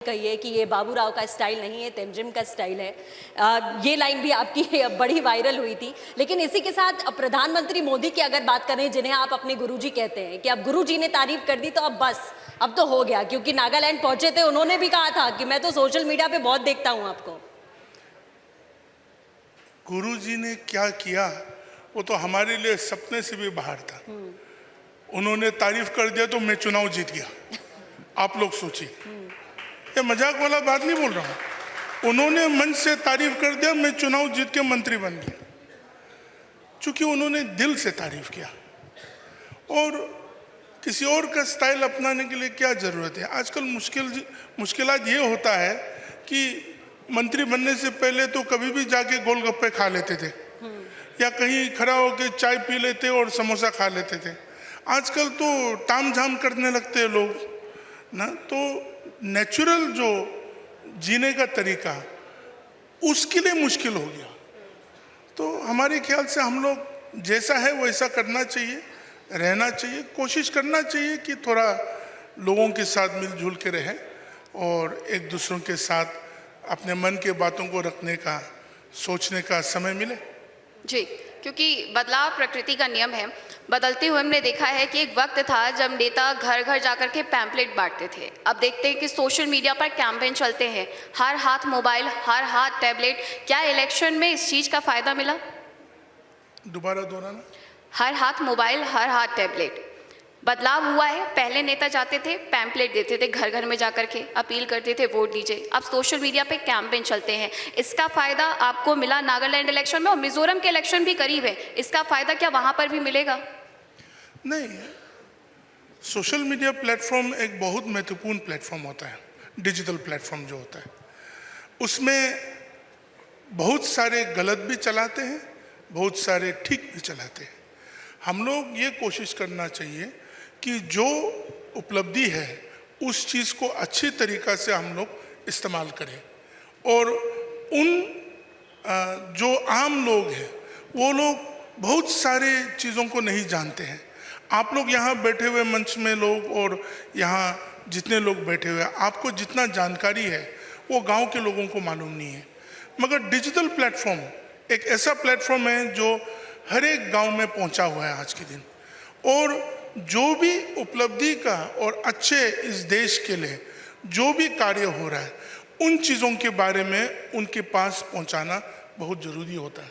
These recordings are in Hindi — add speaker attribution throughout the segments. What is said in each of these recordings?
Speaker 1: कही है कि ये बाबूराव का स्टाइल नहीं है, तेंजिन का स्टाइल है। ये लाइन भी आपकी बड़ी वायरल हुई थी। लेकिन इसी के साथ प्रधानमंत्री मोदी की अगर बात करें, जिन्हें आप अपने गुरुजी कहते हैं, कि अब गुरुजी ने तारीफ कर दी तो अब बस, अब तो हो गया। क्योंकि नागालैंड पहुंचे थे, उन्होंने भी कहा था कि मैं तो सोशल मीडिया पे बहुत देखता हूं आपको।
Speaker 2: गुरुजी ने क्या किया वो तो हमारे लिए सपने से भी बाहर था। उन्होंने तारीफ कर दिया तो मैं चुनाव जीत गया। आप लोग सोचिए, ये मजाक वाला बात नहीं बोल रहा हूं। उन्होंने मंच से तारीफ कर दिया, मैं चुनाव जीत के मंत्री बन गया, क्योंकि उन्होंने दिल से तारीफ किया। और किसी और का स्टाइल अपनाने के लिए क्या जरूरत है? आजकल मुश्किलात ये होता है कि मंत्री बनने से पहले तो कभी भी जाके गोलगप्पे खा लेते थे, या कहीं खड़ा होकर चाय पी लेते और समोसा खा लेते थे। आजकल तो ताम झाम करने लगते हैं लोग ना। तो नेचुरल जो जीने का तरीका, उसके लिए मुश्किल हो गया। तो हमारे ख्याल से हम लोग जैसा है वैसा करना चाहिए, रहना चाहिए, कोशिश करना चाहिए कि थोड़ा लोगों के साथ मिलजुल के रहें और एक दूसरों के साथ अपने मन के बातों को रखने का, सोचने का समय मिले।
Speaker 3: जी, क्योंकि बदलाव प्रकृति का नियम है। बदलते हुए हमने देखा है कि एक वक्त था जब नेता घर घर जाकर के पैम्पलेट बांटते थे। अब देखते हैं कि सोशल मीडिया पर कैंपेन चलते हैं, हर हाथ मोबाइल, हर हाथ टैबलेट। क्या इलेक्शन में इस चीज़ का फायदा मिला?
Speaker 2: दोबारा दोहराना।
Speaker 3: हर हाथ मोबाइल, हर हाथ टैबलेट। बदलाव हुआ है। पहले नेता जाते थे, पैम्पलेट देते थे, घर घर में जाकर के अपील करते थे वोट दीजिए। अब सोशल मीडिया पे कैंपेन चलते हैं। इसका फायदा आपको मिला नागालैंड इलेक्शन में, और मिजोरम के इलेक्शन भी करीब है। इसका फायदा क्या वहां पर भी मिलेगा?
Speaker 2: नहीं, सोशल मीडिया प्लेटफॉर्म एक बहुत महत्वपूर्ण प्लेटफॉर्म होता है। डिजिटल प्लेटफॉर्म जो होता है, उसमें बहुत सारे गलत भी चलाते हैं, बहुत सारे ठीक भी चलाते हैं। हम लोग ये कोशिश करना चाहिए कि जो उपलब्धि है उस चीज़ को अच्छी तरीक़ा से हम लोग इस्तेमाल करें, और उन जो आम लोग हैं वो लोग बहुत सारे चीज़ों को नहीं जानते हैं। आप लोग यहाँ बैठे हुए मंच में लोग, और यहाँ जितने लोग बैठे हुए हैं, आपको जितना जानकारी है वो गांव के लोगों को मालूम नहीं है। मगर डिजिटल प्लेटफॉर्म एक ऐसा प्लेटफॉर्म है जो हर एक गांव में पहुंचा हुआ है आज के दिन, और जो भी उपलब्धि का और अच्छे इस देश के लिए जो भी कार्य हो रहा है, उन चीज़ों के बारे में उनके पास पहुंचाना बहुत ज़रूरी होता है।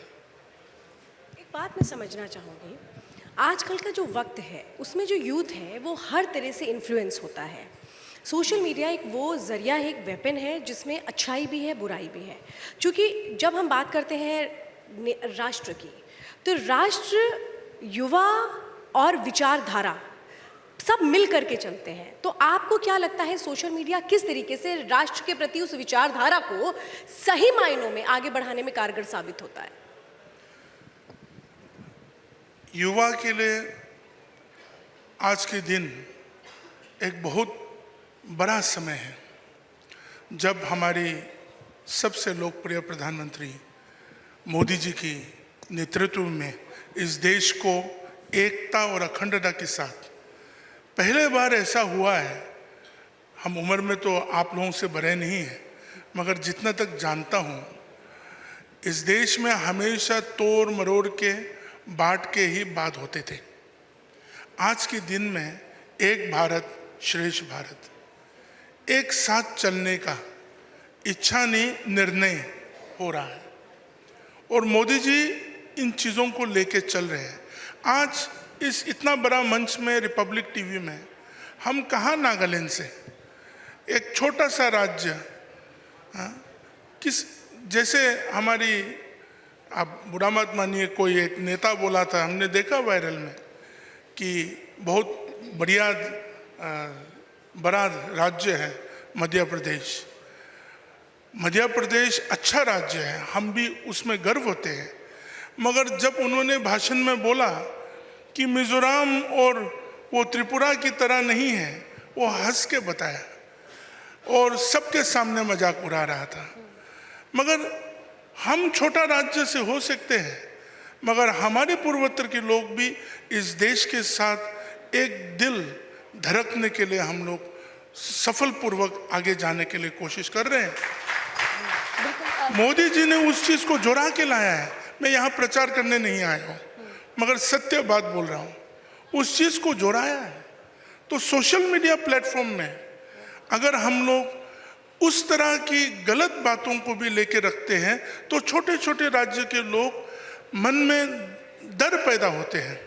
Speaker 1: एक बात मैं समझना चाहूँगी, आजकल का जो वक्त है उसमें जो यूथ है वो हर तरह से इन्फ्लुएंस होता है। सोशल मीडिया एक वो ज़रिया है, एक वेपन है जिसमें अच्छाई भी है, बुराई भी है। क्योंकि जब हम बात करते हैं राष्ट्र की, तो राष्ट्र, युवा और विचारधारा सब मिल करके चलते हैं। तो आपको क्या लगता है सोशल मीडिया किस तरीके से राष्ट्र के प्रति उस विचारधारा को सही मायनों में आगे बढ़ाने में कारगर साबित होता है?
Speaker 2: युवा के लिए आज के दिन एक बहुत बड़ा समय है, जब हमारी सबसे लोकप्रिय प्रधानमंत्री मोदी जी की नेतृत्व में इस देश को एकता और अखंडता के साथ पहले बार ऐसा हुआ है। हम उम्र में तो आप लोगों से बड़े नहीं हैं, मगर जितना तक जानता हूँ, इस देश में हमेशा तोड़ मरोड़ के, बांट के ही बात होते थे। आज के दिन में एक भारत श्रेष्ठ भारत, एक साथ चलने का इच्छा नहीं, निर्णय हो रहा है, और मोदी जी इन चीज़ों को लेके चल रहे हैं। आज इस इतना बड़ा मंच में, रिपब्लिक टीवी में, हम कहाँ नागालैंड से, एक छोटा सा राज्य, किस जैसे हमारी, आप बुरा मत मानिए, कोई एक नेता बोला था, हमने देखा वायरल में, कि बहुत बढ़िया बड़ा राज्य है मध्य प्रदेश। मध्य प्रदेश अच्छा राज्य है, हम भी उसमें गर्व होते हैं। मगर जब उन्होंने भाषण में बोला कि मिजोरम और वो त्रिपुरा की तरह नहीं है, वो हंस के बताया और सबके सामने मजाक उड़ा रहा था। मगर हम छोटा राज्य से हो सकते हैं, मगर हमारे पूर्वोत्तर के लोग भी इस देश के साथ एक दिल धड़कने के लिए हम लोग सफलपूर्वक आगे जाने के लिए कोशिश कर रहे हैं। मोदी जी ने उस चीज को जोड़ा के लाया है। मैं यहाँ प्रचार करने नहीं आया हूँ, मगर सत्य बात बोल रहा हूँ, उस चीज को जोड़ाया है। तो सोशल मीडिया प्लेटफॉर्म में अगर हम लोग उस तरह की गलत बातों को भी लेके रखते हैं तो छोटे छोटे राज्य के लोग मन में डर पैदा होते हैं।